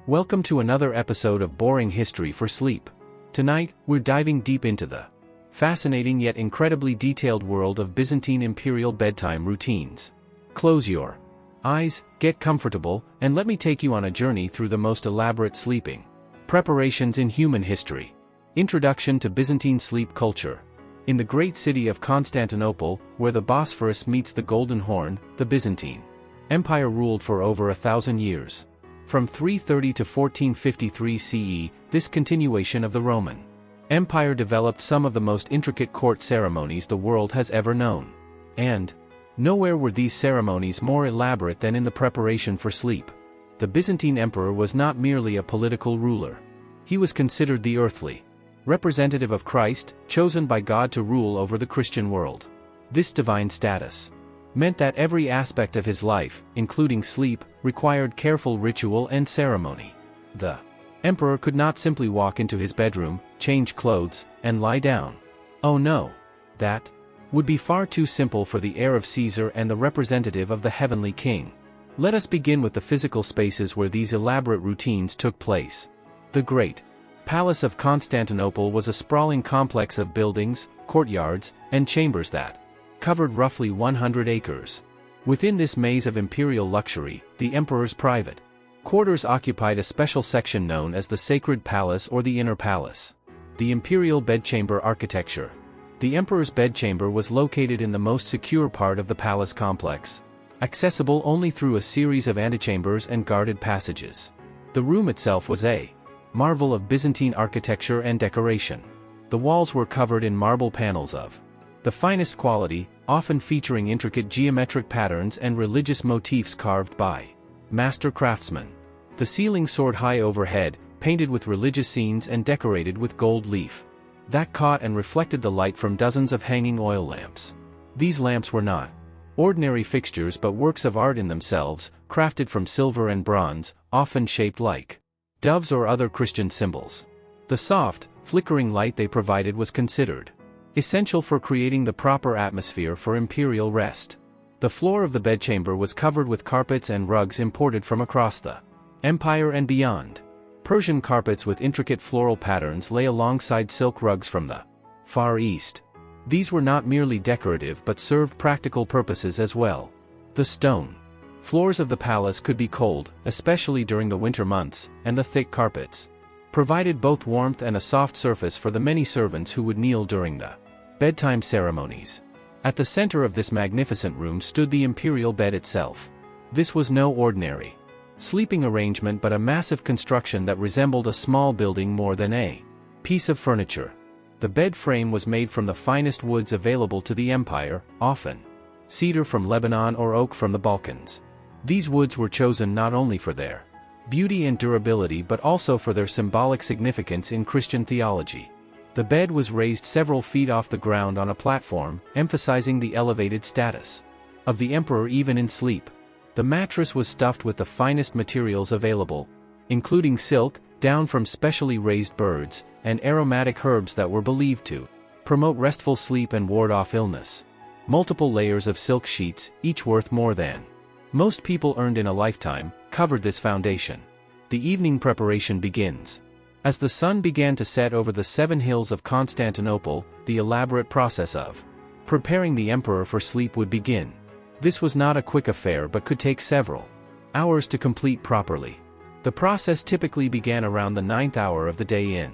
Welcome to another episode of Boring History for Sleep. Tonight, we're diving deep into the fascinating yet incredibly detailed world of Byzantine imperial bedtime routines. Close your eyes, get comfortable, and let me take you on a journey through the most elaborate sleeping preparations in human history. Introduction to Byzantine sleep culture. In the great city of Constantinople, where the Bosphorus meets the Golden Horn, the Byzantine Empire ruled for over 1,000 years. From 330 to 1453 CE, this continuation of the Roman Empire developed some of the most intricate court ceremonies the world has ever known. And nowhere were these ceremonies more elaborate than in the preparation for sleep. The Byzantine emperor was not merely a political ruler. He was considered the earthly representative of Christ, chosen by God to rule over the Christian world. This divine status meant that every aspect of his life, including sleep, required careful ritual and ceremony. The emperor could not simply walk into his bedroom, change clothes, and lie down. Oh no! That would be far too simple for the heir of Caesar and the representative of the heavenly king. Let us begin with the physical spaces where these elaborate routines took place. The Great Palace of Constantinople was a sprawling complex of buildings, courtyards, and chambers that covered roughly 100 acres. Within this maze of imperial luxury, the emperor's private quarters occupied a special section known as the Sacred Palace or the Inner Palace. The imperial bedchamber architecture. The emperor's bedchamber was located in the most secure part of the palace complex, accessible only through a series of antechambers and guarded passages. The room itself was a marvel of Byzantine architecture and decoration. The walls were covered in marble panels of the finest quality, often featuring intricate geometric patterns and religious motifs carved by master craftsmen. The ceiling soared high overhead, painted with religious scenes and decorated with gold leaf that caught and reflected the light from dozens of hanging oil lamps. These lamps were not ordinary fixtures but works of art in themselves, crafted from silver and bronze, often shaped like doves or other Christian symbols. The soft, flickering light they provided was considered essential for creating the proper atmosphere for imperial rest. The floor of the bedchamber was covered with carpets and rugs imported from across the empire and beyond. Persian carpets with intricate floral patterns lay alongside silk rugs from the Far East. These were not merely decorative but served practical purposes as well. The stone floors of the palace could be cold, especially during the winter months, and the thick carpets provided both warmth and a soft surface for the many servants who would kneel during the bedtime ceremonies. At the center of this magnificent room stood the imperial bed itself. This was no ordinary sleeping arrangement but a massive construction that resembled a small building more than a piece of furniture. The bed frame was made from the finest woods available to the empire, often cedar from Lebanon or oak from the Balkans. These woods were chosen not only for their beauty and durability but also for their symbolic significance in Christian theology. The bed was raised several feet off the ground on a platform, emphasizing the elevated status of the emperor even in sleep. The mattress was stuffed with the finest materials available, including silk, down from specially raised birds, and aromatic herbs that were believed to promote restful sleep and ward off illness. Multiple layers of silk sheets, each worth more than most people earned in a lifetime, covered this foundation. The evening preparation begins. As the sun began to set over the 7 hills of Constantinople, the elaborate process of preparing the emperor for sleep would begin. This was not a quick affair but could take several hours to complete properly. The process typically began around the 9th hour of the day in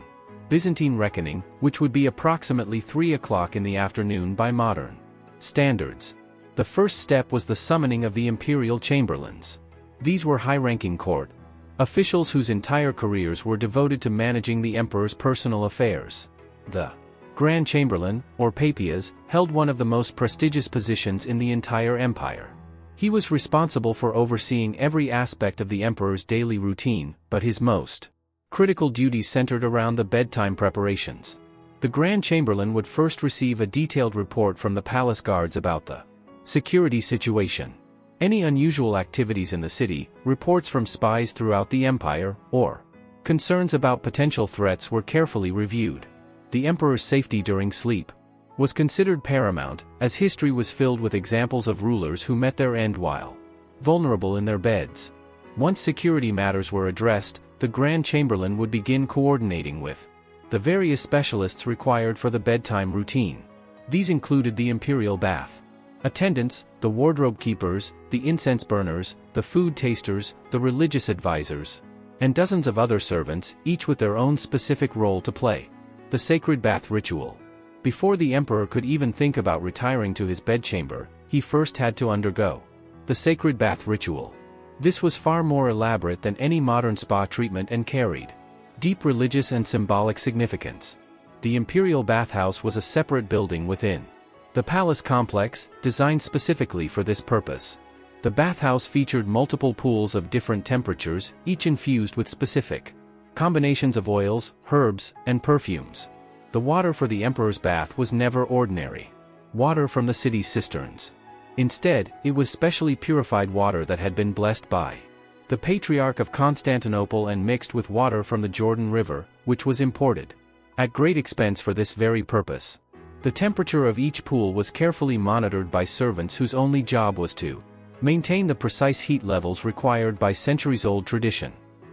Byzantine reckoning, which would be approximately 3 o'clock in the afternoon by modern standards. The first step was the summoning of the imperial chamberlains. These were high-ranking court officials whose entire careers were devoted to managing the emperor's personal affairs. The Grand Chamberlain, or Papias, held one of the most prestigious positions in the entire empire. He was responsible for overseeing every aspect of the emperor's daily routine, but his most critical duties centered around the bedtime preparations. The Grand Chamberlain would first receive a detailed report from the palace guards about the security situation. Any unusual activities in the city, reports from spies throughout the empire, or concerns about potential threats were carefully reviewed. The emperor's safety during sleep was considered paramount, as history was filled with examples of rulers who met their end while vulnerable in their beds. Once security matters were addressed, the Grand Chamberlain would begin coordinating with the various specialists required for the bedtime routine. These included the imperial bath attendants, the wardrobe keepers, the incense burners, the food tasters, the religious advisors, and dozens of other servants, each with their own specific role to play. The sacred bath ritual. Before the emperor could even think about retiring to his bedchamber, he first had to undergo the sacred bath ritual. This was far more elaborate than any modern spa treatment and carried deep religious and symbolic significance. The imperial bathhouse was a separate building within the palace complex, designed specifically for this purpose. The bathhouse featured multiple pools of different temperatures, each infused with specific combinations of oils, herbs, and perfumes. The water for the emperor's bath was never ordinary water from the city's cisterns. Instead, it was specially purified water that had been blessed by the Patriarch of Constantinople and mixed with water from the Jordan River, which was imported at great expense for this very purpose. The temperature of each pool was carefully monitored by servants whose only job was to maintain the precise heat levels required by centuries-old tradition.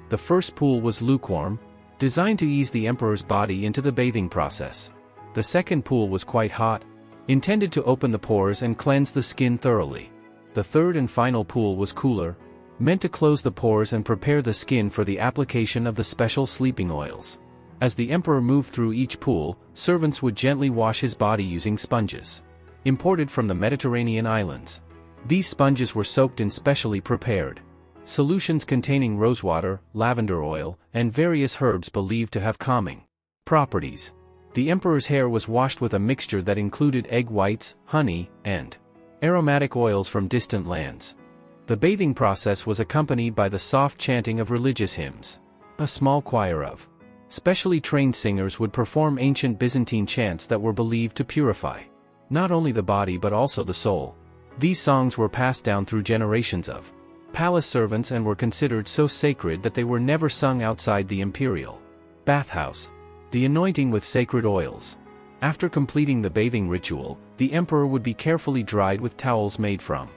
The first pool was lukewarm, designed to ease the emperor's body into the bathing process. The second pool was quite hot, intended to open the pores and cleanse the skin thoroughly. The third and final pool was cooler, meant to close the pores and prepare the skin for the application of the special sleeping oils. As the emperor moved through each pool, servants would gently wash his body using sponges imported from the Mediterranean islands. These sponges were soaked in specially prepared solutions containing rosewater, lavender oil, and various herbs believed to have calming properties. The emperor's hair was washed with a mixture that included egg whites, honey, and aromatic oils from distant lands. The bathing process was accompanied by the soft chanting of religious hymns. A small choir of specially trained singers would perform ancient Byzantine chants that were believed to purify not only the body but also the soul. These songs were passed down through generations of palace servants and were considered so sacred that they were never sung outside the imperial bathhouse. The anointing with sacred oils. After completing the bathing ritual, the emperor would be carefully dried with towels made from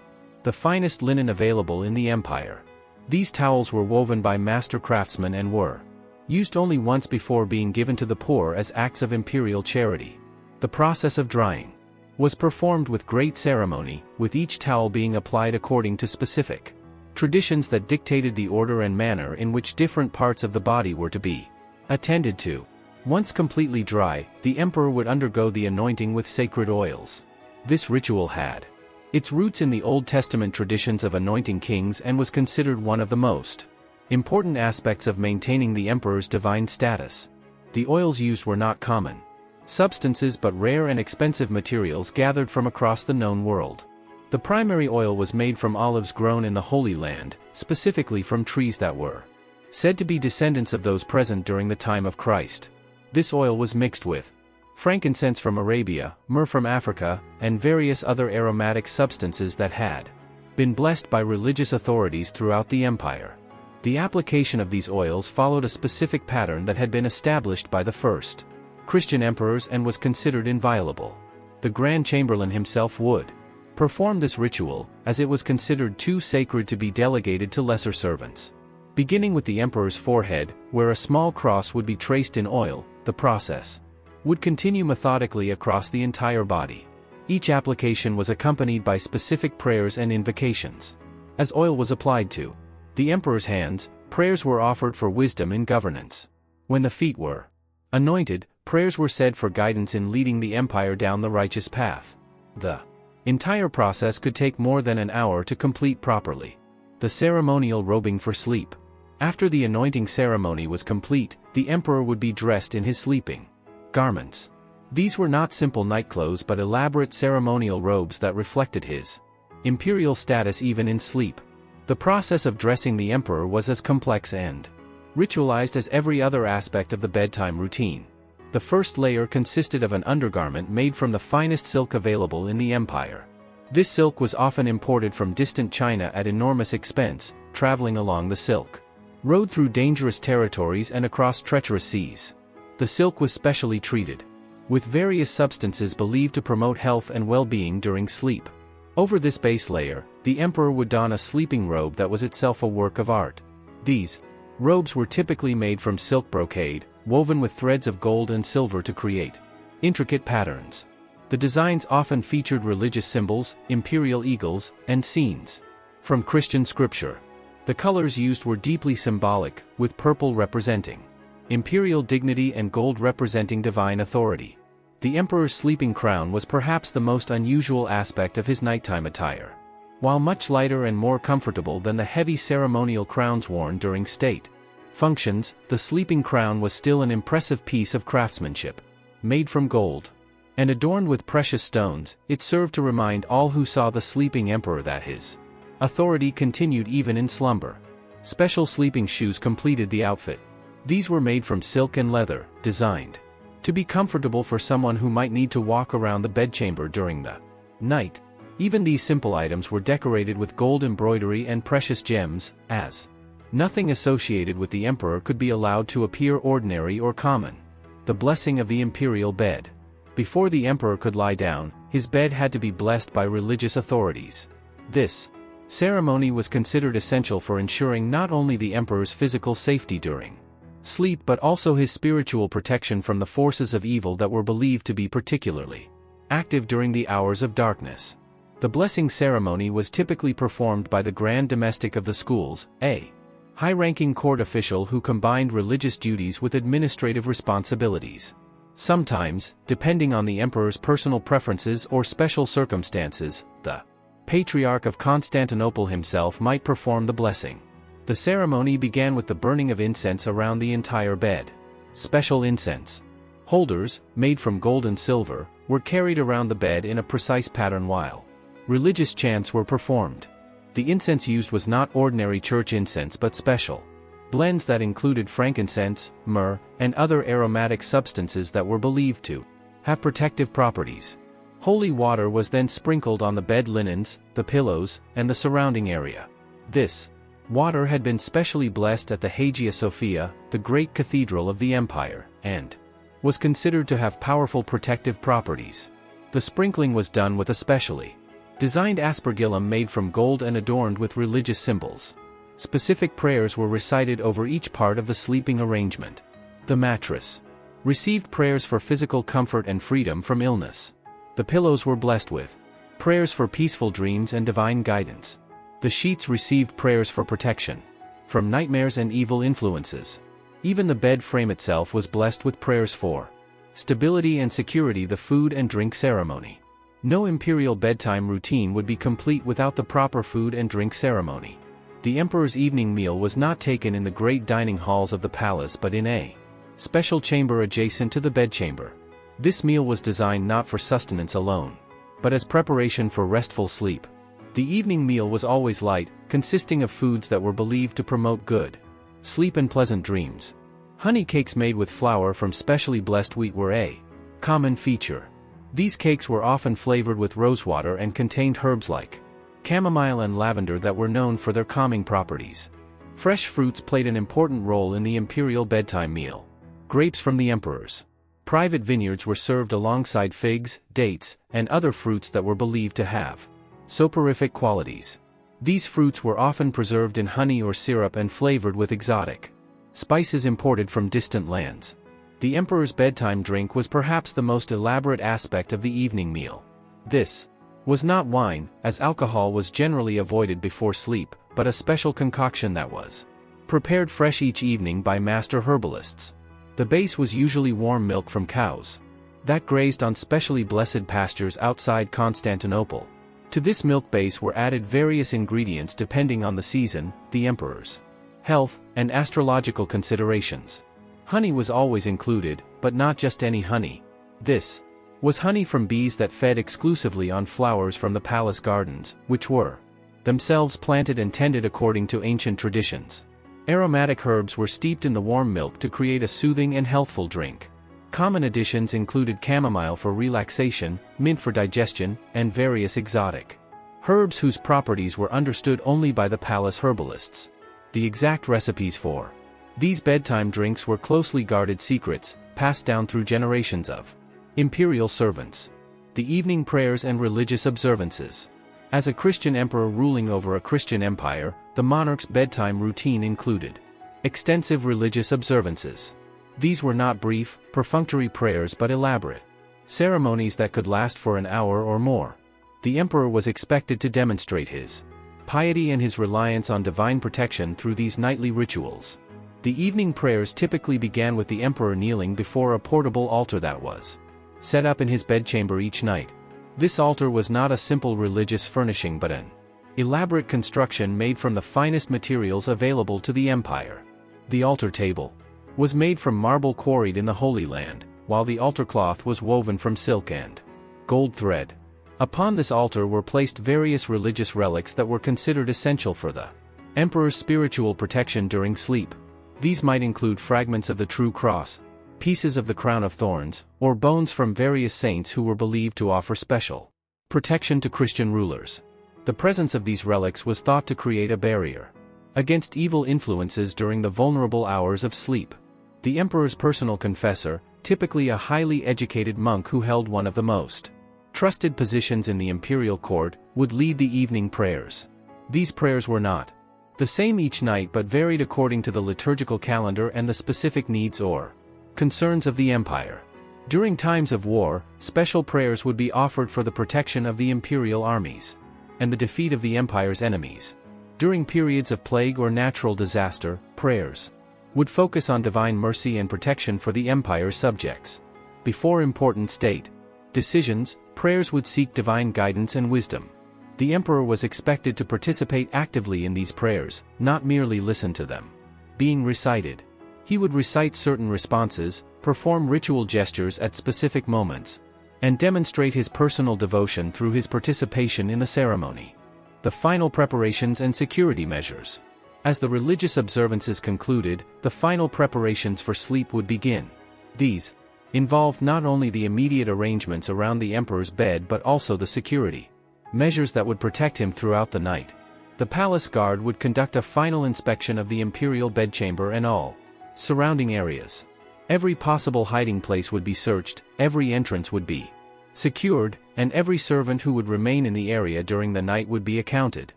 the finest linen available in the empire. These towels were woven by master craftsmen and were used only once before being given to the poor as acts of imperial charity. The process of drying was performed with great ceremony, with each towel being applied according to specific traditions that dictated the order and manner in which different parts of the body were to be attended to. Once completely dry, the emperor would undergo the anointing with sacred oils. This ritual had its roots in the Old Testament traditions of anointing kings and was considered one of the most important aspects of maintaining the emperor's divine status. The oils used were not common substances but rare and expensive materials gathered from across the known world. The primary oil was made from olives grown in the Holy Land, specifically from trees that were said to be descendants of those present during the time of Christ. This oil was mixed with frankincense from Arabia, myrrh from Africa, and various other aromatic substances that had been blessed by religious authorities throughout the empire. The application of these oils followed a specific pattern that had been established by the first Christian emperors and was considered inviolable. The Grand Chamberlain himself would perform this ritual, as it was considered too sacred to be delegated to lesser servants. Beginning with the emperor's forehead, where a small cross would be traced in oil, the process would continue methodically across the entire body. Each application was accompanied by specific prayers and invocations. As oil was applied to the emperor's hands, prayers were offered for wisdom in governance. When the feet were anointed, prayers were said for guidance in leading the empire down the righteous path. The entire process could take more than an hour to complete properly. The ceremonial robing for sleep. After the anointing ceremony was complete, the emperor would be dressed in his sleeping garments. These were not simple nightclothes but elaborate ceremonial robes that reflected his imperial status even in sleep. The process of dressing the emperor was as complex and ritualized as every other aspect of the bedtime routine. The first layer consisted of an undergarment made from the finest silk available in the empire. This silk was often imported from distant China at enormous expense, traveling along the silk road through dangerous territories and across treacherous seas. The silk was specially treated with various substances believed to promote health and well-being during sleep. Over this base layer, the emperor would don a sleeping robe that was itself a work of art. These Robes were typically made from silk brocade, woven with threads of gold and silver to create intricate patterns. The designs often featured religious symbols, imperial eagles, and scenes from Christian scripture. The colors used were deeply symbolic, with purple representing imperial dignity and gold representing divine authority. The emperor's sleeping crown was perhaps the most unusual aspect of his nighttime attire. While much lighter and more comfortable than the heavy ceremonial crowns worn during state functions, the sleeping crown was still an impressive piece of craftsmanship. Made from gold and adorned with precious stones, it served to remind all who saw the sleeping emperor that his authority continued even in slumber. Special sleeping shoes completed the outfit. These were made from silk and leather, designed to be comfortable for someone who might need to walk around the bedchamber during the night. Even these simple items were decorated with gold embroidery and precious gems, as nothing associated with the emperor could be allowed to appear ordinary or common. The blessing of the imperial bed. Before the emperor could lie down, his bed had to be blessed by religious authorities. This ceremony was considered essential for ensuring not only the emperor's physical safety during sleep but also his spiritual protection from the forces of evil that were believed to be particularly active during the hours of darkness. The blessing ceremony was typically performed by the Grand Domestic of the schools, a high-ranking court official who combined religious duties with administrative responsibilities. Sometimes, depending on the emperor's personal preferences or special circumstances, the Patriarch of Constantinople himself might perform the blessing. The ceremony began with the burning of incense around the entire bed. Special incense holders, made from gold and silver, were carried around the bed in a precise pattern while religious chants were performed. The incense used was not ordinary church incense but special blends that included frankincense, myrrh, and other aromatic substances that were believed to have protective properties. Holy water was then sprinkled on the bed linens, the pillows, and the surrounding area. This water had been specially blessed at the Hagia Sophia, the great cathedral of the empire, and was considered to have powerful protective properties. The sprinkling was done with a specially designed aspergillum made from gold and adorned with religious symbols. Specific prayers were recited over each part of the sleeping arrangement. The mattress received prayers for physical comfort and freedom from illness. The pillows were blessed with prayers for peaceful dreams and divine guidance. The sheets received prayers for protection from nightmares and evil influences. Even the bed frame itself was blessed with prayers for stability and security. The food and drink ceremony. No imperial bedtime routine would be complete without the proper food and drink ceremony. The emperor's evening meal was not taken in the great dining halls of the palace but in a special chamber adjacent to the bedchamber. This meal was designed not for sustenance alone, but as preparation for restful sleep. The evening meal was always light, consisting of foods that were believed to promote good sleep and pleasant dreams. Honey cakes made with flour from specially blessed wheat were a common feature. These cakes were often flavored with rosewater and contained herbs like chamomile and lavender that were known for their calming properties. Fresh fruits played an important role in the imperial bedtime meal. Grapes from the emperor's private vineyards were served alongside figs, dates, and other fruits that were believed to have soporific qualities. These fruits were often preserved in honey or syrup and flavored with exotic spices imported from distant lands. The emperor's bedtime drink was perhaps the most elaborate aspect of the evening meal. This was not wine, as alcohol was generally avoided before sleep, but a special concoction that was prepared fresh each evening by master herbalists. The base was usually warm milk from cows that grazed on specially blessed pastures outside Constantinople. To this milk base were added various ingredients depending on the season, the emperor's health, and astrological considerations. Honey was always included, but not just any honey. This was honey from bees that fed exclusively on flowers from the palace gardens, which were themselves planted and tended according to ancient traditions. Aromatic herbs were steeped in the warm milk to create a soothing and healthful drink. Common additions included chamomile for relaxation, mint for digestion, and various exotic herbs whose properties were understood only by the palace herbalists. The exact recipes for these bedtime drinks were closely guarded secrets, passed down through generations of imperial servants. The evening prayers and religious observances. As a Christian emperor ruling over a Christian empire, the monarch's bedtime routine included Extensive religious observances. These were not brief, perfunctory prayers but elaborate ceremonies that could last for an hour or more. The emperor was expected to demonstrate his piety and his reliance on divine protection through these nightly rituals. The evening prayers typically began with the emperor kneeling before a portable altar that was set up in his bedchamber each night. This altar was not a simple religious furnishing but an elaborate construction made from the finest materials available to the empire. The altar table was made from marble quarried in the Holy Land, while the altar cloth was woven from silk and gold thread. Upon this altar were placed various religious relics that were considered essential for the emperor's spiritual protection during sleep. These might include fragments of the true cross, pieces of the crown of thorns, or bones from various saints who were believed to offer special protection to Christian rulers. The presence of these relics was thought to create a barrier against evil influences during the vulnerable hours of sleep. The emperor's personal confessor, typically a highly educated monk who held one of the most trusted positions in the imperial court, would lead the evening prayers. These prayers were not the same each night but varied according to the liturgical calendar and the specific needs or concerns of the empire. During times of war, special prayers would be offered for the protection of the imperial armies and the defeat of the empire's enemies. During periods of plague or natural disaster, prayers would focus on divine mercy and protection for the empire's subjects. Before important state decisions, prayers would seek divine guidance and wisdom. The emperor was expected to participate actively in these prayers, not merely listen to them being recited. He would recite certain responses, perform ritual gestures at specific moments, and demonstrate his personal devotion through his participation in the ceremony. The final preparations and security measures. As the religious observances concluded, the final preparations for sleep would begin. These involved not only the immediate arrangements around the emperor's bed but also the security measures that would protect him throughout the night. The palace guard would conduct a final inspection of the imperial bedchamber and all surrounding areas. Every possible hiding place would be searched, every entrance would be secured, and every servant who would remain in the area during the night would be accounted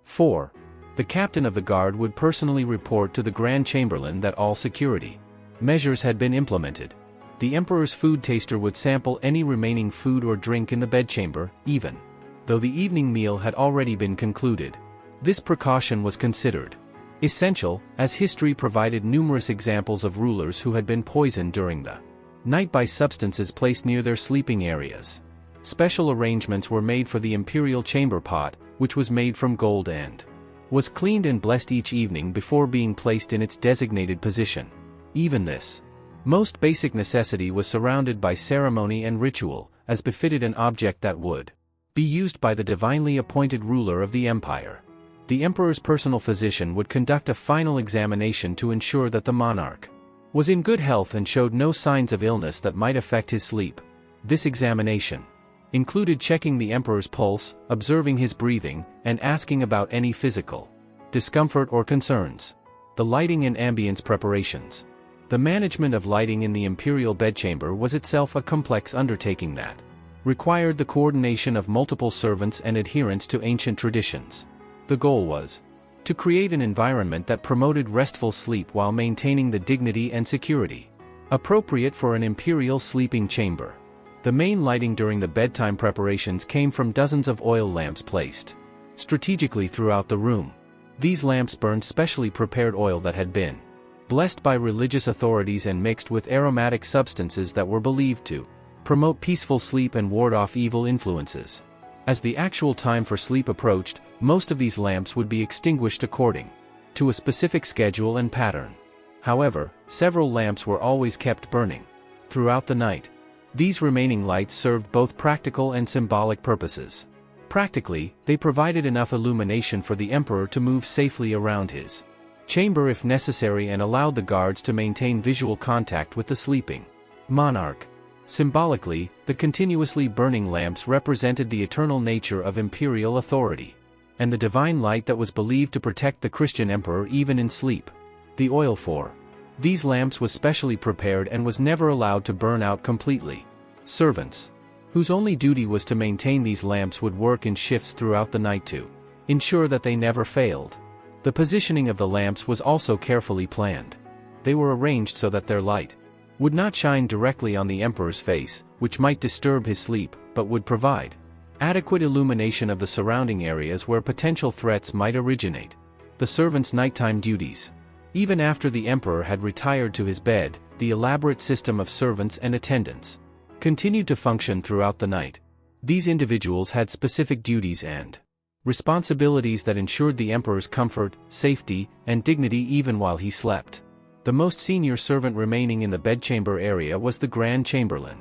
for. The captain of the guard would personally report to the Grand Chamberlain that all security measures had been implemented. The emperor's food taster would sample any remaining food or drink in the bedchamber, even though the evening meal had already been concluded. This precaution was considered essential, as history provided numerous examples of rulers who had been poisoned during the night by substances placed near their sleeping areas. Special arrangements were made for the imperial chamber pot, which was made from gold and was cleaned and blessed each evening before being placed in its designated position. Even this most basic necessity was surrounded by ceremony and ritual, as befitted an object that would be used by the divinely appointed ruler of the empire. The emperor's personal physician would conduct a final examination to ensure that the monarch was in good health and showed no signs of illness that might affect his sleep. This examination included checking the emperor's pulse, observing his breathing, and asking about any physical discomfort or concerns. The lighting and ambience preparations. The management of lighting in the imperial bedchamber was itself a complex undertaking that required the coordination of multiple servants and adherence to ancient traditions. The goal was to create an environment that promoted restful sleep while maintaining the dignity and security appropriate for an imperial sleeping chamber. The main lighting during the bedtime preparations came from dozens of oil lamps placed strategically throughout the room. These lamps burned specially prepared oil that had been blessed by religious authorities and mixed with aromatic substances that were believed to promote peaceful sleep and ward off evil influences. As the actual time for sleep approached, most of these lamps would be extinguished according to a specific schedule and pattern. However, several lamps were always kept burning throughout the night. These remaining lights served both practical and symbolic purposes. Practically, they provided enough illumination for the emperor to move safely around his chamber if necessary and allowed the guards to maintain visual contact with the sleeping monarch. Symbolically, the continuously burning lamps represented the eternal nature of imperial authority and the divine light that was believed to protect the Christian emperor even in sleep. The oil for these lamps was specially prepared and was never allowed to burn out completely. Servants, whose only duty was to maintain these lamps, would work in shifts throughout the night to ensure that they never failed. The positioning of the lamps was also carefully planned. They were arranged so that their light would not shine directly on the emperor's face, which might disturb his sleep, but would provide adequate illumination of the surrounding areas where potential threats might originate. The servants' nighttime duties. Even after the emperor had retired to his bed, the elaborate system of servants and attendants continued to function throughout the night. These individuals had specific duties and responsibilities that ensured the emperor's comfort, safety, and dignity even while he slept. The most senior servant remaining in the bedchamber area was the Grand Chamberlain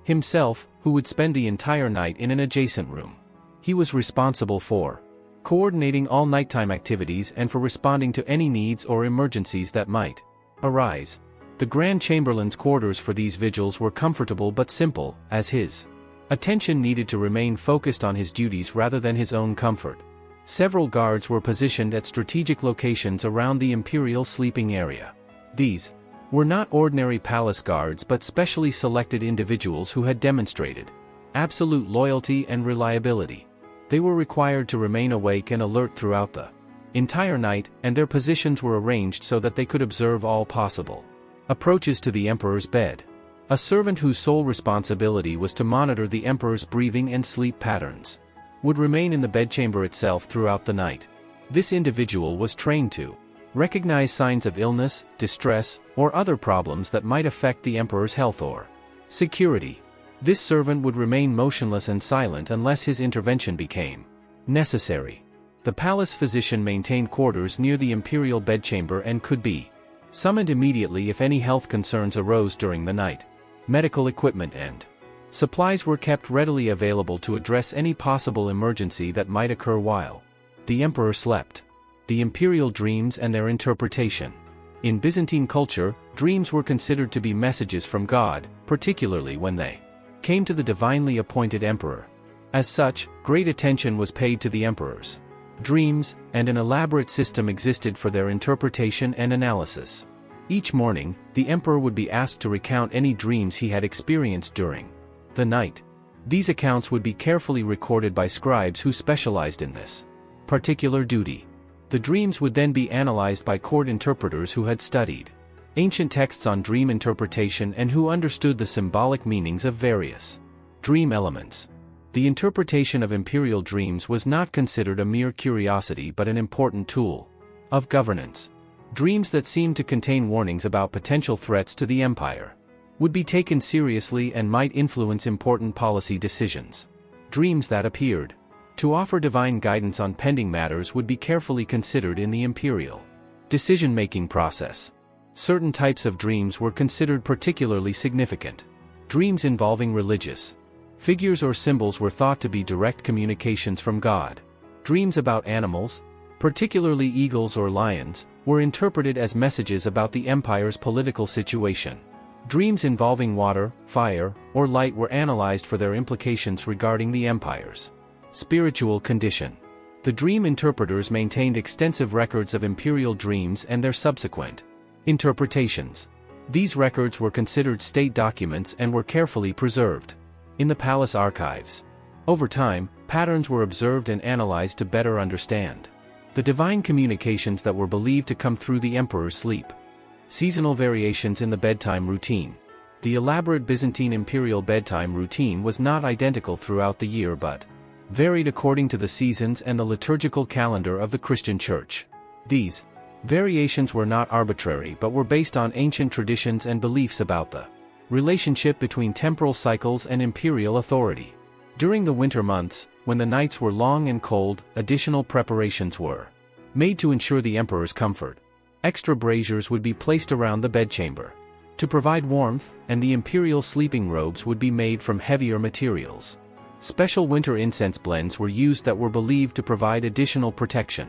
himself, who would spend the entire night in an adjacent room. He was responsible for coordinating all nighttime activities and for responding to any needs or emergencies that might arise. The Grand Chamberlain's quarters for these vigils were comfortable but simple, as his attention needed to remain focused on his duties rather than his own comfort. Several guards were positioned at strategic locations around the imperial sleeping area. These were not ordinary palace guards but specially selected individuals who had demonstrated absolute loyalty and reliability. They were required to remain awake and alert throughout the entire night, and their positions were arranged so that they could observe all possible approaches to the emperor's bed. A servant whose sole responsibility was to monitor the emperor's breathing and sleep patterns would remain in the bedchamber itself throughout the night. This individual was trained to recognize signs of illness, distress, or other problems that might affect the emperor's health or security. This servant would remain motionless and silent unless his intervention became necessary. The palace physician maintained quarters near the imperial bedchamber and could be summoned immediately if any health concerns arose during the night. Medical equipment and supplies were kept readily available to address any possible emergency that might occur while the emperor slept. The imperial dreams and their interpretation. In Byzantine culture, dreams were considered to be messages from God, particularly when they came to the divinely appointed emperor. As such, great attention was paid to the emperor's dreams, and an elaborate system existed for their interpretation and analysis. Each morning, the emperor would be asked to recount any dreams he had experienced during the night. These accounts would be carefully recorded by scribes who specialized in this particular duty. The dreams would then be analyzed by court interpreters who had studied ancient texts on dream interpretation and who understood the symbolic meanings of various dream elements. The interpretation of imperial dreams was not considered a mere curiosity but an important tool of governance. Dreams that seemed to contain warnings about potential threats to the empire would be taken seriously and might influence important policy decisions. Dreams that appeared to offer divine guidance on pending matters would be carefully considered in the imperial decision-making process. Certain types of dreams were considered particularly significant. Dreams involving religious figures or symbols were thought to be direct communications from God. Dreams about animals, particularly eagles or lions, were interpreted as messages about the empire's political situation. Dreams involving water, fire, or light were analyzed for their implications regarding the empire's spiritual condition. The dream interpreters maintained extensive records of imperial dreams and their subsequent interpretations. These records were considered state documents and were carefully preserved in the palace archives. Over time, patterns were observed and analyzed to better understand the divine communications that were believed to come through the emperor's sleep. Seasonal variations in the bedtime routine. The elaborate Byzantine imperial bedtime routine was not identical throughout the year but varied according to the seasons and the liturgical calendar of the Christian Church. These variations were not arbitrary but were based on ancient traditions and beliefs about the relationship between temporal cycles and imperial authority. During the winter months, when the nights were long and cold, additional preparations were made to ensure the emperor's comfort. Extra braziers would be placed around the bedchamber to provide warmth, and the imperial sleeping robes would be made from heavier materials. Special winter incense blends were used that were believed to provide additional protection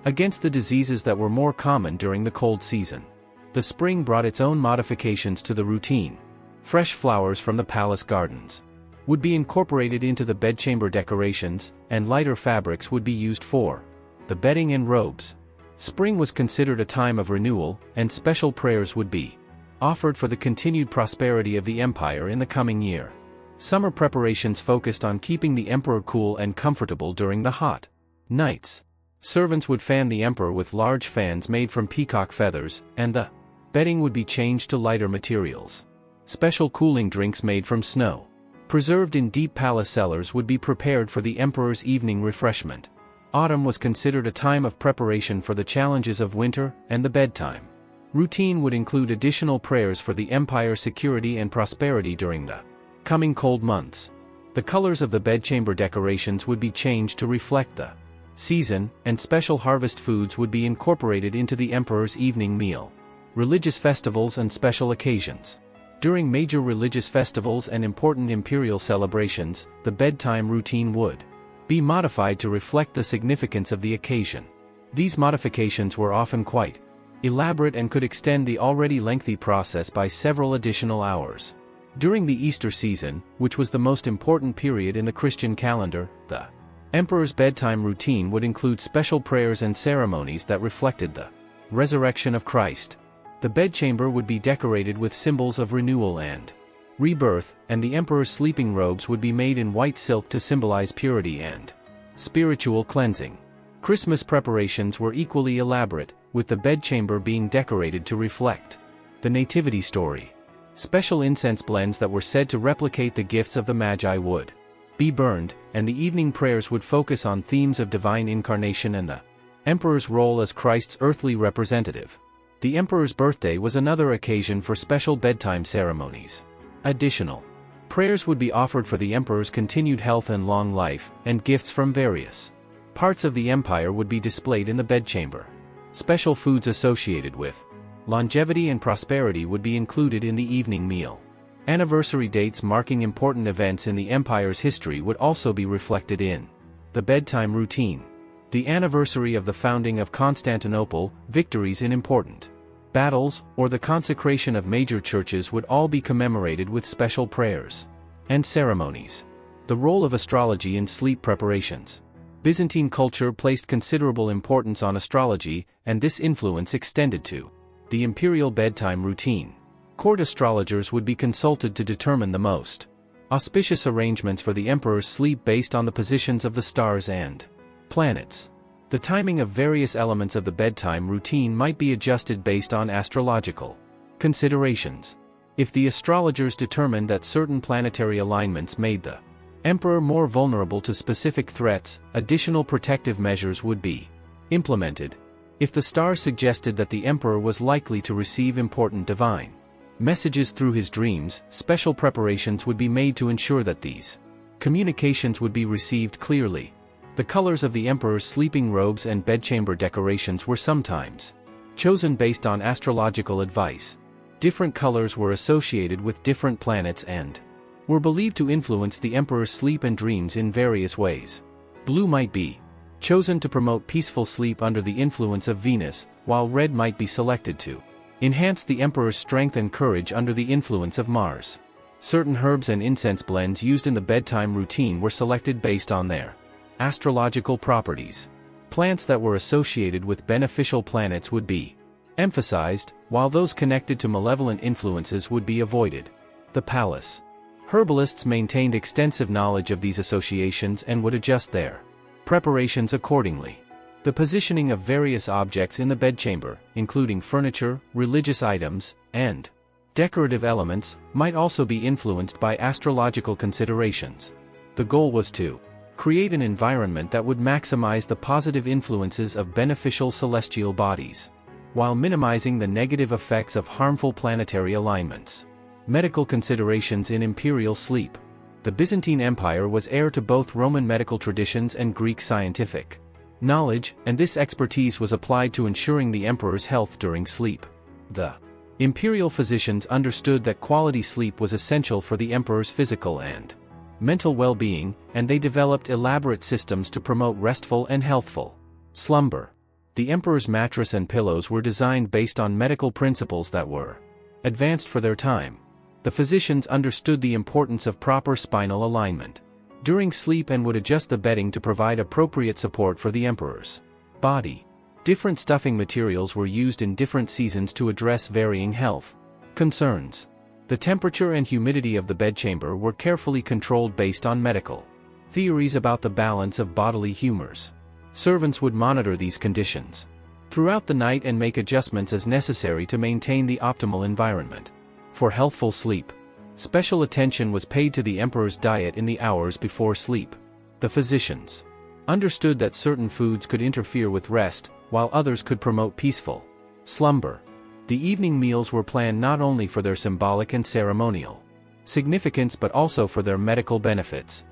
against the diseases that were more common during the cold season. The spring brought its own modifications to the routine. Fresh flowers from the palace gardens would be incorporated into the bedchamber decorations, and lighter fabrics would be used for the bedding and robes. Spring was considered a time of renewal, and special prayers would be offered for the continued prosperity of the empire in the coming year. Summer preparations focused on keeping the emperor cool and comfortable during the hot nights. Servants would fan the emperor with large fans made from peacock feathers, and the bedding would be changed to lighter materials. Special cooling drinks made from snow, preserved in deep palace cellars, would be prepared for the emperor's evening refreshment. Autumn was considered a time of preparation for the challenges of winter, and the bedtime routine would include additional prayers for the empire's security and prosperity during the coming cold months. The colors of the bedchamber decorations would be changed to reflect the season, and special harvest foods would be incorporated into the emperor's evening meal. Religious festivals and special occasions. During major religious festivals and important imperial celebrations, the bedtime routine would be modified to reflect the significance of the occasion. These modifications were often quite elaborate and could extend the already lengthy process by several additional hours. During the Easter season, which was the most important period in the Christian calendar, the emperor's bedtime routine would include special prayers and ceremonies that reflected the resurrection of Christ. The bedchamber would be decorated with symbols of renewal and rebirth, and the emperor's sleeping robes would be made in white silk to symbolize purity and spiritual cleansing. Christmas preparations were equally elaborate, with the bedchamber being decorated to reflect the nativity story. Special incense blends that were said to replicate the gifts of the Magi would be burned, and the evening prayers would focus on themes of divine incarnation and the emperor's role as Christ's earthly representative. The emperor's birthday was another occasion for special bedtime ceremonies. Additional prayers would be offered for the emperor's continued health and long life, and gifts from various parts of the empire would be displayed in the bedchamber. Special foods associated with longevity and prosperity would be included in the evening meal. Anniversary dates marking important events in the empire's history would also be reflected in the bedtime routine. The anniversary of the founding of Constantinople, victories in important battles, or the consecration of major churches would all be commemorated with special prayers and ceremonies. The role of astrology in sleep preparations. Byzantine culture placed considerable importance on astrology, and this influence extended to the imperial bedtime routine. Court astrologers would be consulted to determine the most auspicious arrangements for the emperor's sleep based on the positions of the stars and planets. The timing of various elements of the bedtime routine might be adjusted based on astrological considerations. If the astrologers determined that certain planetary alignments made the emperor more vulnerable to specific threats, additional protective measures would be implemented. If the stars suggested that the emperor was likely to receive important divine messages through his dreams, special preparations would be made to ensure that these communications would be received clearly. The colors of the emperor's sleeping robes and bedchamber decorations were sometimes chosen based on astrological advice. Different colors were associated with different planets and were believed to influence the emperor's sleep and dreams in various ways. Blue might be chosen to promote peaceful sleep under the influence of Venus, while red might be selected to enhance the emperor's strength and courage under the influence of Mars. Certain herbs and incense blends used in the bedtime routine were selected based on their astrological properties. Plants that were associated with beneficial planets would be emphasized, while those connected to malevolent influences would be avoided. The palace. Herbalists maintained extensive knowledge of these associations and would adjust their preparations accordingly. The positioning of various objects in the bedchamber, including furniture, religious items, and decorative elements, might also be influenced by astrological considerations. The goal was to create an environment that would maximize the positive influences of beneficial celestial bodies, while minimizing the negative effects of harmful planetary alignments. Medical considerations in imperial sleep. The Byzantine Empire was heir to both Roman medical traditions and Greek scientific knowledge, and this expertise was applied to ensuring the emperor's health during sleep. The imperial physicians understood that quality sleep was essential for the emperor's physical and mental well-being, and they developed elaborate systems to promote restful and healthful slumber. The emperor's mattress and pillows were designed based on medical principles that were advanced for their time. The physicians understood the importance of proper spinal alignment during sleep and would adjust the bedding to provide appropriate support for the emperor's body. Different stuffing materials were used in different seasons to address varying health concerns. The temperature and humidity of the bedchamber were carefully controlled based on medical theories about the balance of bodily humors. Servants would monitor these conditions throughout the night and make adjustments as necessary to maintain the optimal environment. For healthful sleep, special attention was paid to the emperor's diet in the hours before sleep. The physicians understood that certain foods could interfere with rest, while others could promote peaceful slumber. The evening meals were planned not only for their symbolic and ceremonial significance but also for their medical benefits.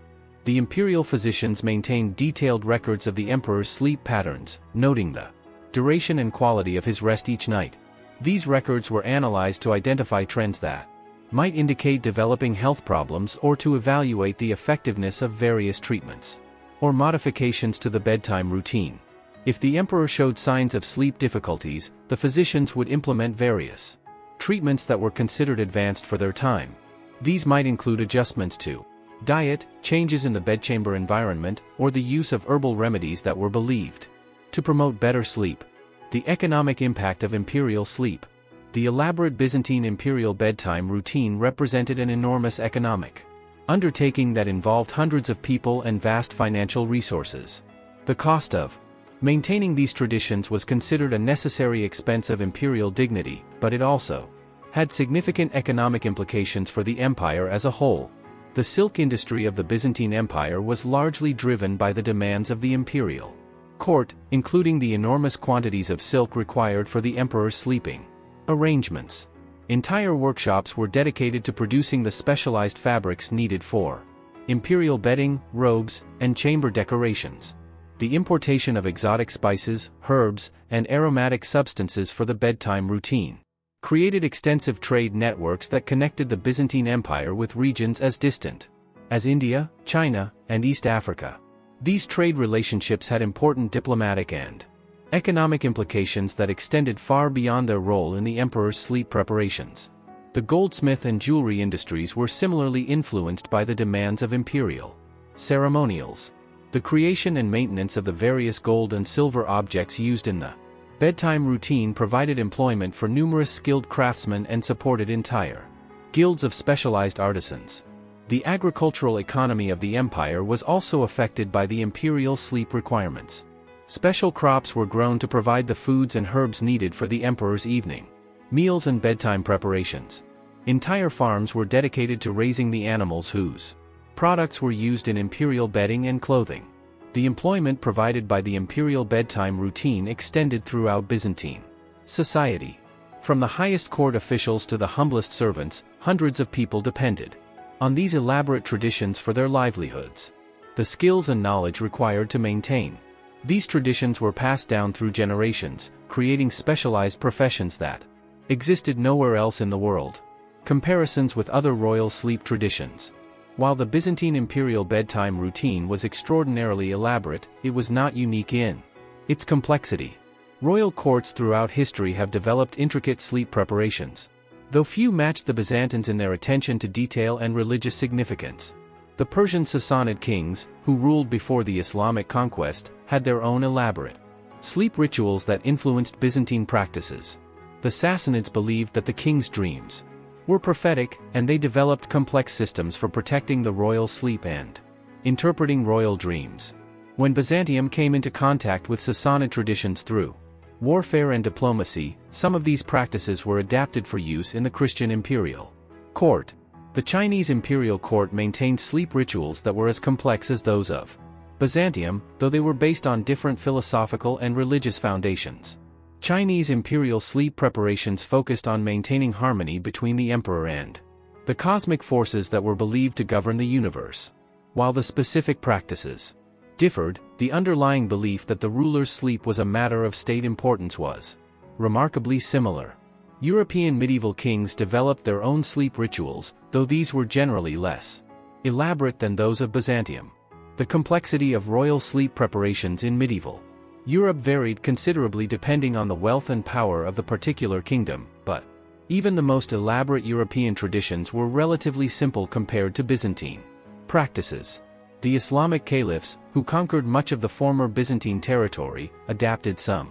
The imperial physicians maintained detailed records of the emperor's sleep patterns, noting the duration and quality of his rest each night. These records were analyzed to identify trends that might indicate developing health problems or to evaluate the effectiveness of various treatments or modifications to the bedtime routine. If the emperor showed signs of sleep difficulties, the physicians would implement various treatments that were considered advanced for their time. These might include adjustments to diet, changes in the bedchamber environment, or the use of herbal remedies that were believed to promote better sleep. The economic impact of imperial sleep. The elaborate Byzantine imperial bedtime routine represented an enormous economic undertaking that involved hundreds of people and vast financial resources. The cost of maintaining these traditions was considered a necessary expense of imperial dignity, but it also had significant economic implications for the empire as a whole. The silk industry of the Byzantine Empire was largely driven by the demands of the imperial court, including the enormous quantities of silk required for the emperor's sleeping arrangements. Entire workshops were dedicated to producing the specialized fabrics needed for imperial bedding, robes, and chamber decorations. The importation of exotic spices, herbs, and aromatic substances for the bedtime routine created extensive trade networks that connected the Byzantine Empire with regions as distant as India, China, and East Africa. These trade relationships had important diplomatic and economic implications that extended far beyond their role in the emperor's sleep preparations. The goldsmith and jewelry industries were similarly influenced by the demands of imperial ceremonials. The creation and maintenance of the various gold and silver objects used in the bedtime routine provided employment for numerous skilled craftsmen and supported entire guilds of specialized artisans. The agricultural economy of the empire was also affected by the imperial sleep requirements. Special crops were grown to provide the foods and herbs needed for the emperor's evening meals and bedtime preparations. Entire farms were dedicated to raising the animals whose products were used in imperial bedding and clothing. The employment provided by the imperial bedtime routine extended throughout Byzantine society. From the highest court officials to the humblest servants, hundreds of people depended on these elaborate traditions for their livelihoods. The skills and knowledge required to maintain these traditions were passed down through generations, creating specialized professions that existed nowhere else in the world. Comparisons with other royal sleep traditions. While the Byzantine imperial bedtime routine was extraordinarily elaborate, it was not unique in its complexity. Royal courts throughout history have developed intricate sleep preparations, though few matched the Byzantines in their attention to detail and religious significance. The Persian Sassanid kings, who ruled before the Islamic conquest, had their own elaborate sleep rituals that influenced Byzantine practices. The Sassanids believed that the king's dreams were prophetic, and they developed complex systems for protecting the royal sleep and interpreting royal dreams. When Byzantium came into contact with Sassanid traditions through warfare and diplomacy, some of these practices were adapted for use in the Christian imperial court. The Chinese imperial court maintained sleep rituals that were as complex as those of Byzantium, though they were based on different philosophical and religious foundations. Chinese imperial sleep preparations focused on maintaining harmony between the emperor and the cosmic forces that were believed to govern the universe. While the specific practices differed, the underlying belief that the ruler's sleep was a matter of state importance was remarkably similar. European medieval kings developed their own sleep rituals, though these were generally less elaborate than those of Byzantium. The complexity of royal sleep preparations in medieval Europe varied considerably depending on the wealth and power of the particular kingdom, but even the most elaborate European traditions were relatively simple compared to Byzantine practices. The Islamic caliphs, who conquered much of the former Byzantine territory, adapted some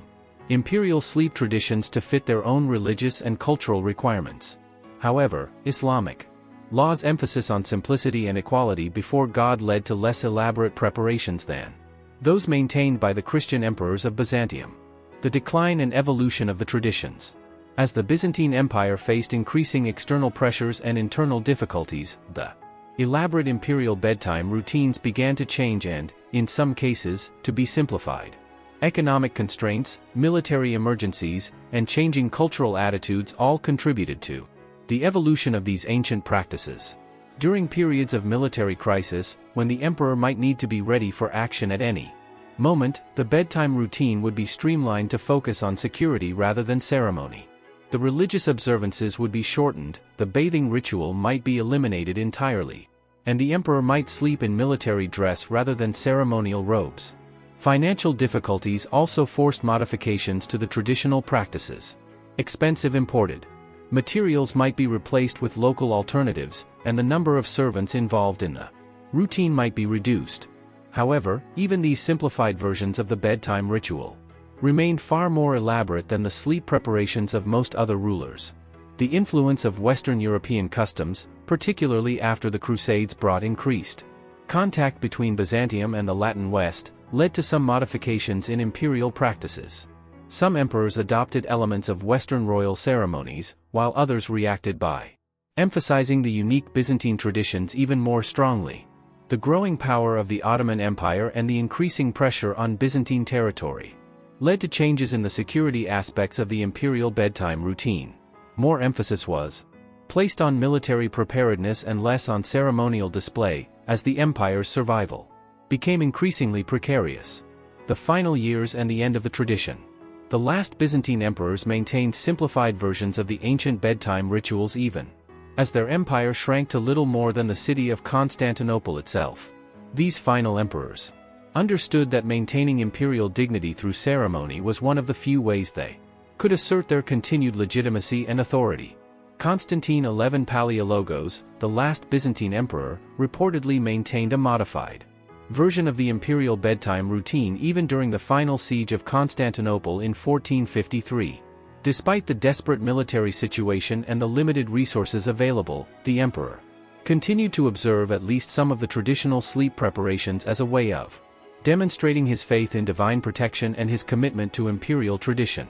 imperial sleep traditions to fit their own religious and cultural requirements. However, Islamic law's emphasis on simplicity and equality before God led to less elaborate preparations than those maintained by the Christian emperors of Byzantium. The decline and evolution of the traditions. As the Byzantine Empire faced increasing external pressures and internal difficulties, the elaborate imperial bedtime routines began to change and, in some cases, to be simplified. Economic constraints, military emergencies, and changing cultural attitudes all contributed to the evolution of these ancient practices. During periods of military crisis, when the emperor might need to be ready for action at any moment, the bedtime routine would be streamlined to focus on security rather than ceremony. The religious observances would be shortened, the bathing ritual might be eliminated entirely, and the emperor might sleep in military dress rather than ceremonial robes. Financial difficulties also forced modifications to the traditional practices. Expensive imported materials might be replaced with local alternatives, and the number of servants involved in the routine might be reduced. However, even these simplified versions of the bedtime ritual remained far more elaborate than the sleep preparations of most other rulers. The influence of Western European customs, particularly after the Crusades brought increased contact between Byzantium and the Latin West, led to some modifications in imperial practices. Some emperors adopted elements of Western royal ceremonies, while others reacted by emphasizing the unique Byzantine traditions even more strongly. The growing power of the Ottoman Empire and the increasing pressure on Byzantine territory led to changes in the security aspects of the imperial bedtime routine. More emphasis was placed on military preparedness and less on ceremonial display, as the empire's survival became increasingly precarious. The final years and the end of the tradition. The last Byzantine emperors maintained simplified versions of the ancient bedtime rituals even as their empire shrank to little more than the city of Constantinople itself. These final emperors understood that maintaining imperial dignity through ceremony was one of the few ways they could assert their continued legitimacy and authority. Constantine XI Palaiologos, the last Byzantine emperor, reportedly maintained a modified version of the imperial bedtime routine even during the final siege of Constantinople in 1453. Despite the desperate military situation and the limited resources available, the emperor continued to observe at least some of the traditional sleep preparations as a way of demonstrating his faith in divine protection and his commitment to imperial tradition.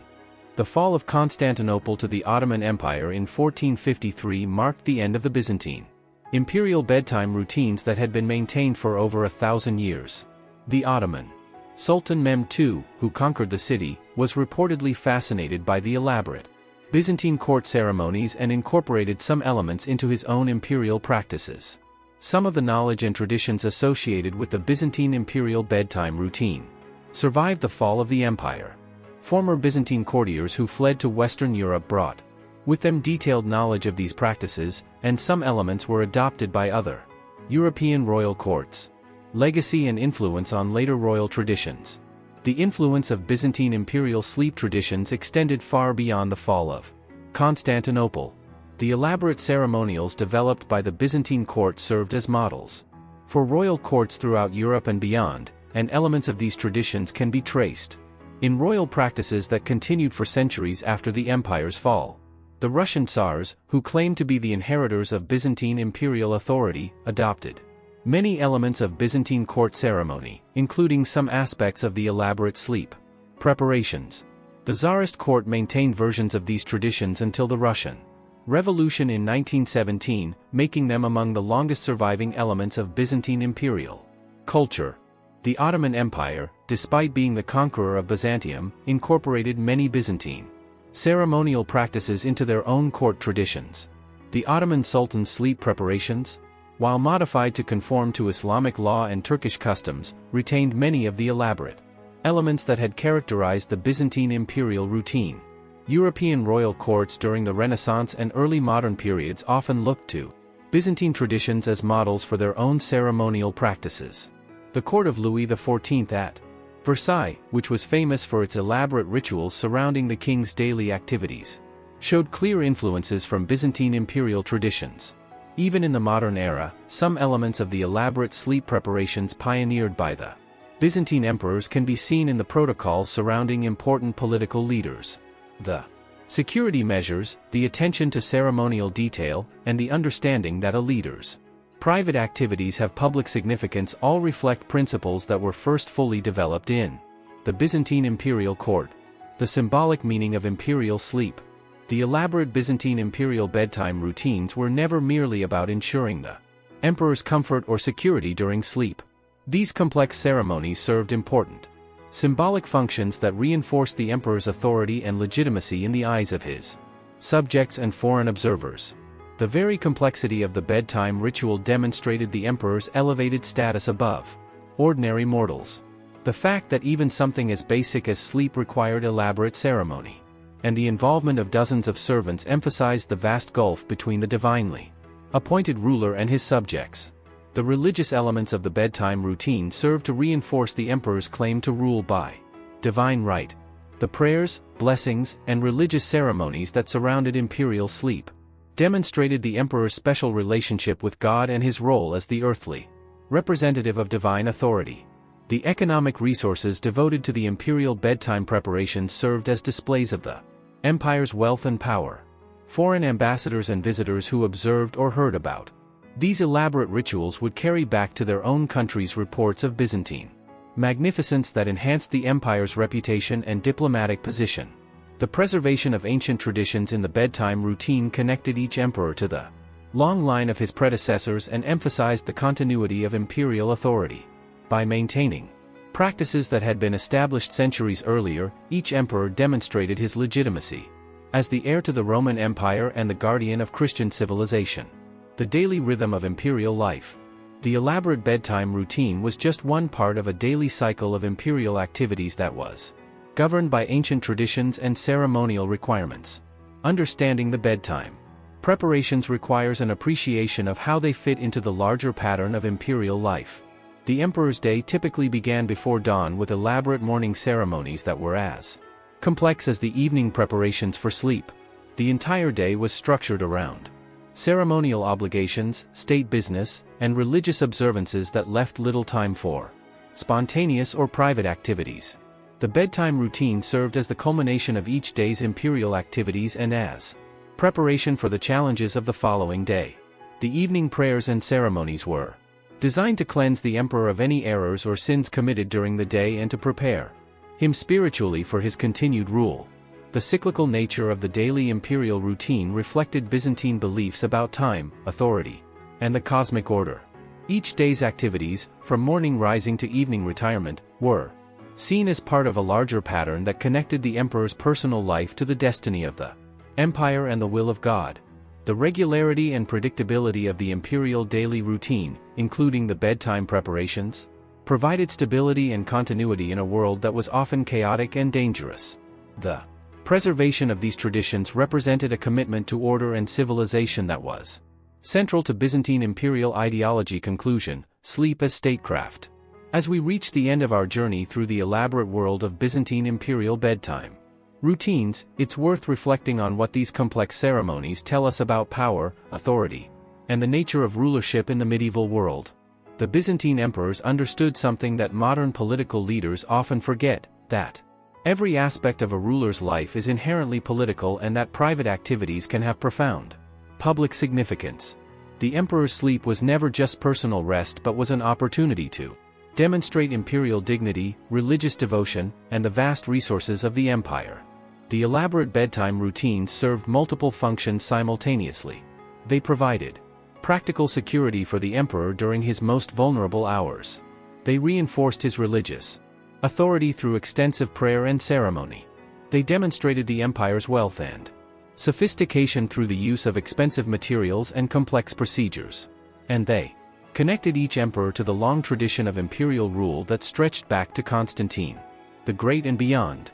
The fall of Constantinople to the Ottoman Empire in 1453 marked the end of the Byzantine imperial bedtime routines that had been maintained for over 1,000 years. The Ottoman Sultan Mehmed II, who conquered the city, was reportedly fascinated by the elaborate Byzantine court ceremonies and incorporated some elements into his own imperial practices. Some of the knowledge and traditions associated with the Byzantine imperial bedtime routine survived the fall of the empire. Former Byzantine courtiers who fled to Western Europe brought with them detailed knowledge of these practices, and some elements were adopted by other European royal courts. Legacy and influence on later royal traditions. The influence of Byzantine imperial sleep traditions extended far beyond the fall of Constantinople. The elaborate ceremonials developed by the Byzantine court served as models for royal courts throughout Europe and beyond, and elements of these traditions can be traced in royal practices that continued for centuries after the empire's fall. The Russian Tsars, who claimed to be the inheritors of Byzantine imperial authority, adopted many elements of Byzantine court ceremony, including some aspects of the elaborate sleep preparations. The Tsarist court maintained versions of these traditions until the Russian Revolution in 1917, making them among the longest surviving elements of Byzantine imperial culture. The Ottoman Empire, despite being the conqueror of Byzantium, incorporated many Byzantine ceremonial practices into their own court traditions. The Ottoman Sultan's sleep preparations, while modified to conform to Islamic law and Turkish customs, retained many of the elaborate elements that had characterized the Byzantine imperial routine. European royal courts during the Renaissance and early modern periods often looked to Byzantine traditions as models for their own ceremonial practices. The court of Louis XIV at Versailles, which was famous for its elaborate rituals surrounding the king's daily activities, showed clear influences from Byzantine imperial traditions. Even in the modern era, some elements of the elaborate sleep preparations pioneered by the Byzantine emperors can be seen in the protocols surrounding important political leaders. The security measures, the attention to ceremonial detail, and the understanding that a leader's private activities have public significance all reflect principles that were first fully developed in the Byzantine imperial court. The symbolic meaning of imperial sleep. The elaborate Byzantine imperial bedtime routines were never merely about ensuring the emperor's comfort or security during sleep. These complex ceremonies served important symbolic functions that reinforced the emperor's authority and legitimacy in the eyes of his subjects and foreign observers. The very complexity of the bedtime ritual demonstrated the emperor's elevated status above ordinary mortals. The fact that even something as basic as sleep required elaborate ceremony, and the involvement of dozens of servants emphasized the vast gulf between the divinely appointed ruler and his subjects. The religious elements of the bedtime routine served to reinforce the emperor's claim to rule by divine right. The prayers, blessings, and religious ceremonies that surrounded imperial sleep demonstrated the emperor's special relationship with God and his role as the earthly representative of divine authority. The economic resources devoted to the imperial bedtime preparations served as displays of the empire's wealth and power. Foreign ambassadors and visitors who observed or heard about these elaborate rituals would carry back to their own countries reports of Byzantine magnificence that enhanced the empire's reputation and diplomatic position. The preservation of ancient traditions in the bedtime routine connected each emperor to the long line of his predecessors and emphasized the continuity of imperial authority. By maintaining practices that had been established centuries earlier, each emperor demonstrated his legitimacy as the heir to the Roman Empire and the guardian of Christian civilization. The daily rhythm of imperial life. The elaborate bedtime routine was just one part of a daily cycle of imperial activities that was governed by ancient traditions and ceremonial requirements. Understanding the bedtime preparations requires an appreciation of how they fit into the larger pattern of imperial life. The emperor's day typically began before dawn with elaborate morning ceremonies that were as complex as the evening preparations for sleep. The entire day was structured around ceremonial obligations, state business, and religious observances that left little time for spontaneous or private activities. The bedtime routine served as the culmination of each day's imperial activities and as preparation for the challenges of the following day. The evening prayers and ceremonies were designed to cleanse the emperor of any errors or sins committed during the day and to prepare him spiritually for his continued rule. The cyclical nature of the daily imperial routine reflected Byzantine beliefs about time, authority, and the cosmic order. Each day's activities, from morning rising to evening retirement, were seen as part of a larger pattern that connected the emperor's personal life to the destiny of the empire and the will of God. The regularity and predictability of the imperial daily routine, including the bedtime preparations, provided stability and continuity in a world that was often chaotic and dangerous. The preservation of these traditions represented a commitment to order and civilization that was central to Byzantine imperial ideology. Conclusion: sleep as statecraft. As we reach the end of our journey through the elaborate world of Byzantine imperial bedtime routines, it's worth reflecting on what these complex ceremonies tell us about power, authority, and the nature of rulership in the medieval world. The Byzantine emperors understood something that modern political leaders often forget, that every aspect of a ruler's life is inherently political and that private activities can have profound public significance. The emperor's sleep was never just personal rest but was an opportunity to demonstrate imperial dignity, religious devotion, and the vast resources of the empire. The elaborate bedtime routines served multiple functions simultaneously. They provided practical security for the emperor during his most vulnerable hours. They reinforced his religious authority through extensive prayer and ceremony. They demonstrated the empire's wealth and sophistication through the use of expensive materials and complex procedures. And they connected each emperor to the long tradition of imperial rule that stretched back to Constantine the Great and beyond.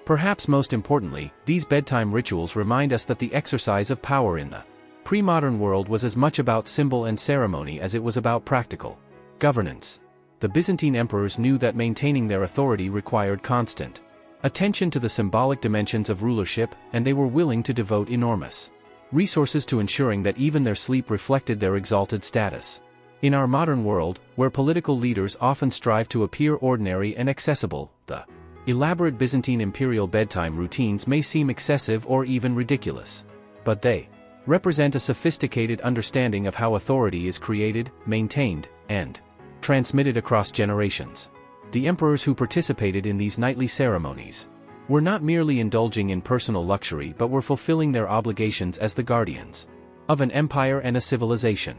Perhaps most importantly, these bedtime rituals remind us that the exercise of power in the pre-modern world was as much about symbol and ceremony as it was about practical governance. The Byzantine emperors knew that maintaining their authority required constant attention to the symbolic dimensions of rulership, and they were willing to devote enormous resources to ensuring that even their sleep reflected their exalted status. In our modern world, where political leaders often strive to appear ordinary and accessible, the elaborate Byzantine imperial bedtime routines may seem excessive or even ridiculous. But they represent a sophisticated understanding of how authority is created, maintained, and transmitted across generations. The emperors who participated in these nightly ceremonies were not merely indulging in personal luxury but were fulfilling their obligations as the guardians of an empire and a civilization.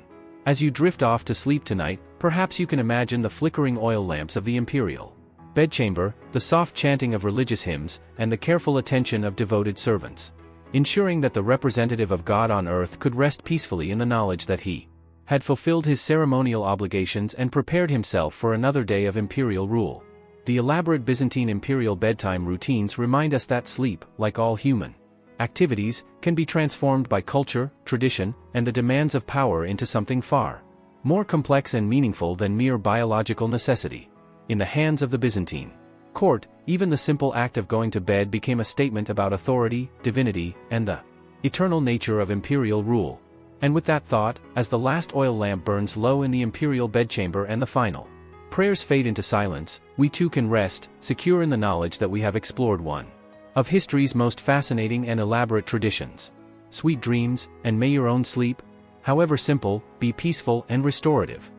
As you drift off to sleep tonight, perhaps you can imagine the flickering oil lamps of the imperial bedchamber, the soft chanting of religious hymns, and the careful attention of devoted servants, ensuring that the representative of God on earth could rest peacefully in the knowledge that he had fulfilled his ceremonial obligations and prepared himself for another day of imperial rule. The elaborate Byzantine imperial bedtime routines remind us that sleep, like all human activities, can be transformed by culture, tradition, and the demands of power into something far more complex and meaningful than mere biological necessity. In the hands of the Byzantine court, even the simple act of going to bed became a statement about authority, divinity, and the eternal nature of imperial rule. And with that thought, as the last oil lamp burns low in the imperial bedchamber and the final prayers fade into silence, we too can rest, secure in the knowledge that we have explored one of history's most fascinating and elaborate traditions. Sweet dreams, and may your own sleep, however simple, be peaceful and restorative.